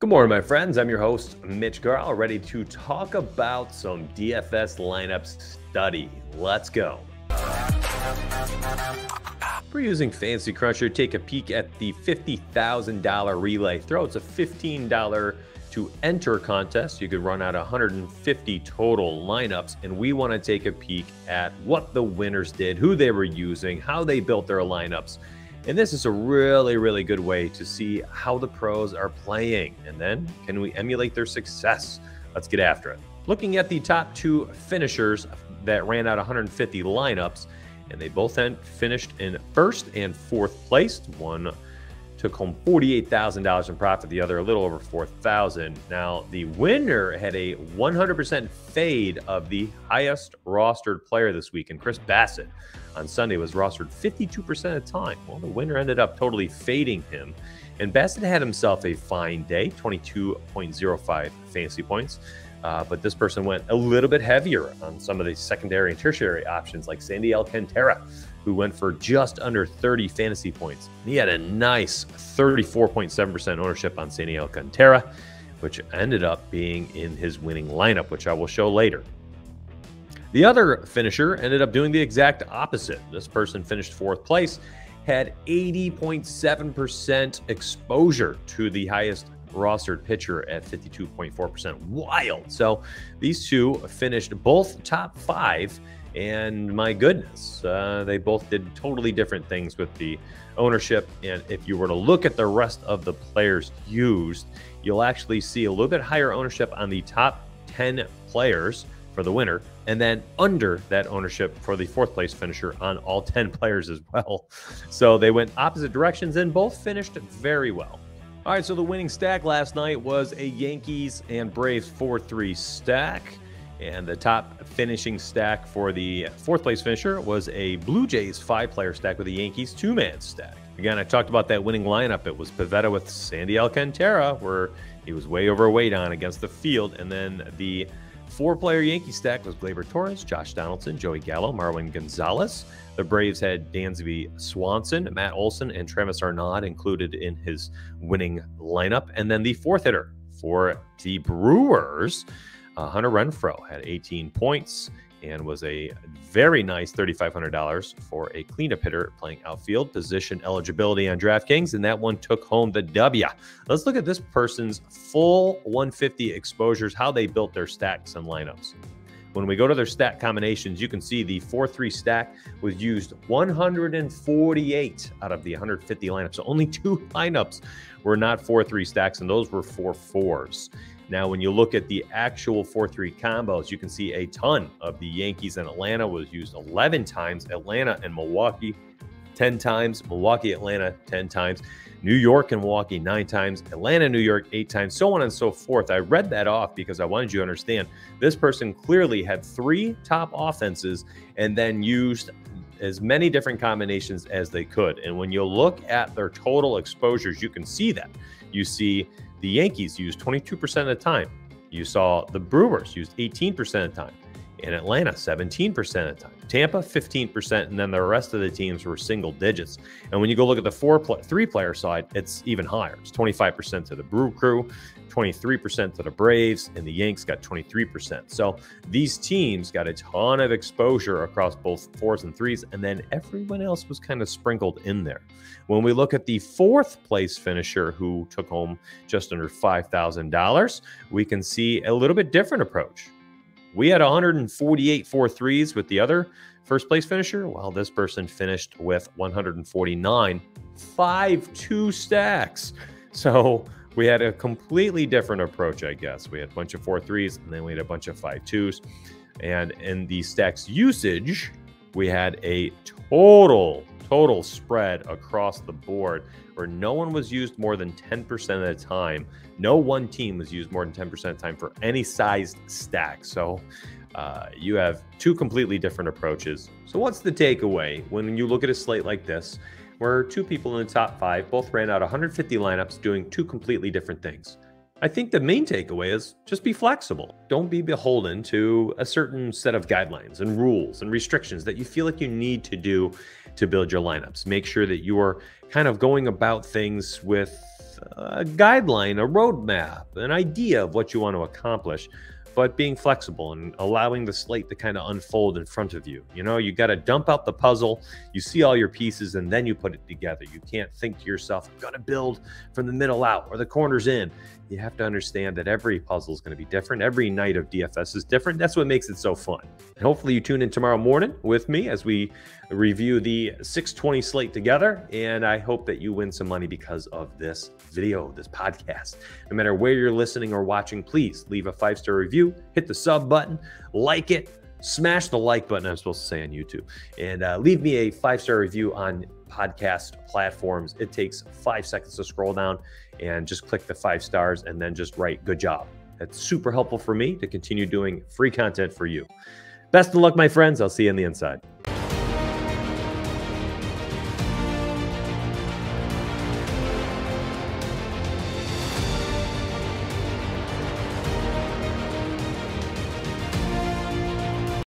Good morning, my friends. I'm your host, Mitch Garl, ready to talk about some DFS lineup study. Let's go. If we're using Fantasy Cruncher, take a peek at the $50,000 relay throw. It's a $15 to enter contest. You could run out 150 total lineups, and we want to take a peek at what the winners did, who they were using, how they built their lineups. And this is a really, really good way to see how the pros are playing. And then can we emulate their success? Let's get after it. Looking at the top two finishers that ran out 150 lineups, and they both finished in first and fourth place. One took home $48,000 in profit, the other a little over $4,000. Now, the winner had a 100% fade of the highest rostered player this week, and Chris Bassett on Sunday was rostered 52% of the time. Well, the winner ended up totally fading him, and Bassett had himself a fine day, 22.05 fantasy points. But this person went a little bit heavier on some of the secondary and tertiary options like Sandy Alcantara, who went for just under 30 fantasy points. He had a nice 34.7% ownership on Sandy Alcantara, which ended up being in his winning lineup, which I will show later. The other finisher ended up doing the exact opposite. This person finished fourth place, had 80.7% exposure to the highest rostered pitcher at 52.4%. Wild. So these two finished both top five, and my goodness, they both did totally different things with the ownership. And if you were to look at the rest of the players used, you'll actually see a little bit higher ownership on the top 10 players for the winner, and then under that ownership for the fourth place finisher on all 10 players as well. So they went opposite directions and both finished very well. All right, so the winning stack last night was a Yankees and Braves 4-3 stack. And the top finishing stack for the fourth place finisher was a Blue Jays 5-player stack with a Yankees 2-man stack. Again, I talked about that winning lineup. It was Pivetta with Sandy Alcantara, where he was way overweight on against the field. And then the 4-player Yankee stack was Gleyber Torres, Josh Donaldson, Joey Gallo, Marwin Gonzalez. The Braves had Dansby Swanson, Matt Olson, and Travis Arnaud included in his winning lineup. And then the fourth hitter for the Brewers, Hunter Renfroe, had 18 points and was a very nice $3,500 for a cleanup hitter playing outfield. Position eligibility on DraftKings, and that one took home the W. Let's look at this person's full 150 exposures, how they built their stacks and lineups. When we go to their stack combinations, you can see the 4-3 stack was used 148 out of the 150 lineups. So only 2 lineups were not 4-3 stacks, and those were 4-4s. Now, when you look at the actual 4-3 combos, you can see a ton of the Yankees and Atlanta was used 11 times, Atlanta and Milwaukee 10 times, Milwaukee, Atlanta 10 times, New York and Milwaukee 9 times, Atlanta, New York 8 times, so on and so forth. I read that off because I wanted you to understand this person clearly had 3 top offenses and then used as many different combinations as they could. And when you look at their total exposures, you can see that. You see the Yankees used 22% of the time. You saw the Brewers used 18% of the time. In Atlanta, 17% of the time. Tampa, 15%, and then the rest of the teams were single digits. And when you go look at the 3-player side, it's even higher. It's 25% to the Brew Crew, 23% to the Braves, and the Yanks got 23%. So these teams got a ton of exposure across both 4s and 3s, and then everyone else was kind of sprinkled in there. When we look at the fourth place finisher who took home just under $5,000, we can see a little bit different approach. We had 148 4-3s with the other first place finisher, while this person finished with 149 5-2 stacks. So we had a completely different approach, I guess. We had a bunch of 4-3s, and then we had a bunch of 5-2s. And in the stacks usage, we had a total spread across the board where no one was used more than 10% of the time. No one team was used more than 10% of the time for any sized stack. So you have 2 completely different approaches. So what's the takeaway when you look at a slate like this, where 2 people in the top 5 both ran out 150 lineups doing 2 completely different things? I think the main takeaway is just be flexible. Don't be beholden to a certain set of guidelines and rules and restrictions that you feel like you need to do to build your lineups. Make sure that you are kind of going about things with with a guideline, a roadmap, an idea of what you want to accomplish, but being flexible and allowing the slate to kind of unfold in front of you. You know, you got to dump out the puzzle, you see all your pieces, and then you put it together. You can't think to yourself, I'm going to build from the middle out or the corners in. You have to understand that every puzzle is going to be different. Every night of DFS is different. That's what makes it so fun. And hopefully you tune in tomorrow morning with me as we review the 620 slate together. And I hope that you win some money because of this video, this podcast. No matter where you're listening or watching, please leave a 5-star review, hit the sub button, like it, smash the like button, I'm supposed to say on YouTube, and leave me a 5-star review on podcast platforms. It takes 5 seconds to scroll down and just click the 5 stars and then just write good job. That's super helpful for me to continue doing free content for you. Best of luck, my friends. I'll see you on the inside.